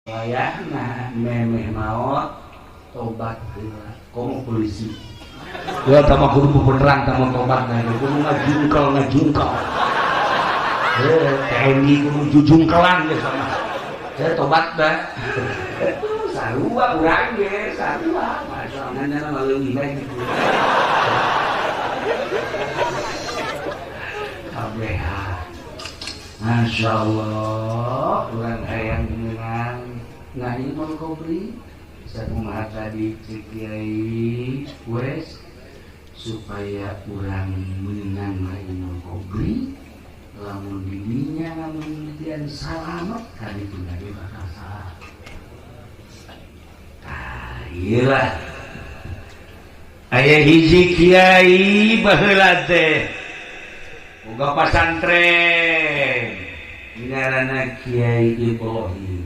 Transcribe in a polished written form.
layakna memeh maot tobat heula komo polisi ya tama kudu beneran tama tobat na kudu ngajungkel TNI kudu jujungkelan ya sama saya tobat dah sarua urang ge sarua masalahnya mah leuwih bae gitu kabeh Masya Allah urang hayang dengan ngaimul kobri sakumaha tadi cek kiai wes supaya urang menang ngaimul kobri lamun dirinya lamun dian salamet kali itu nabi bakal salah iyalah aya hiji kiai baheula teh boga pasantren ngaranna Kiai Ibrahim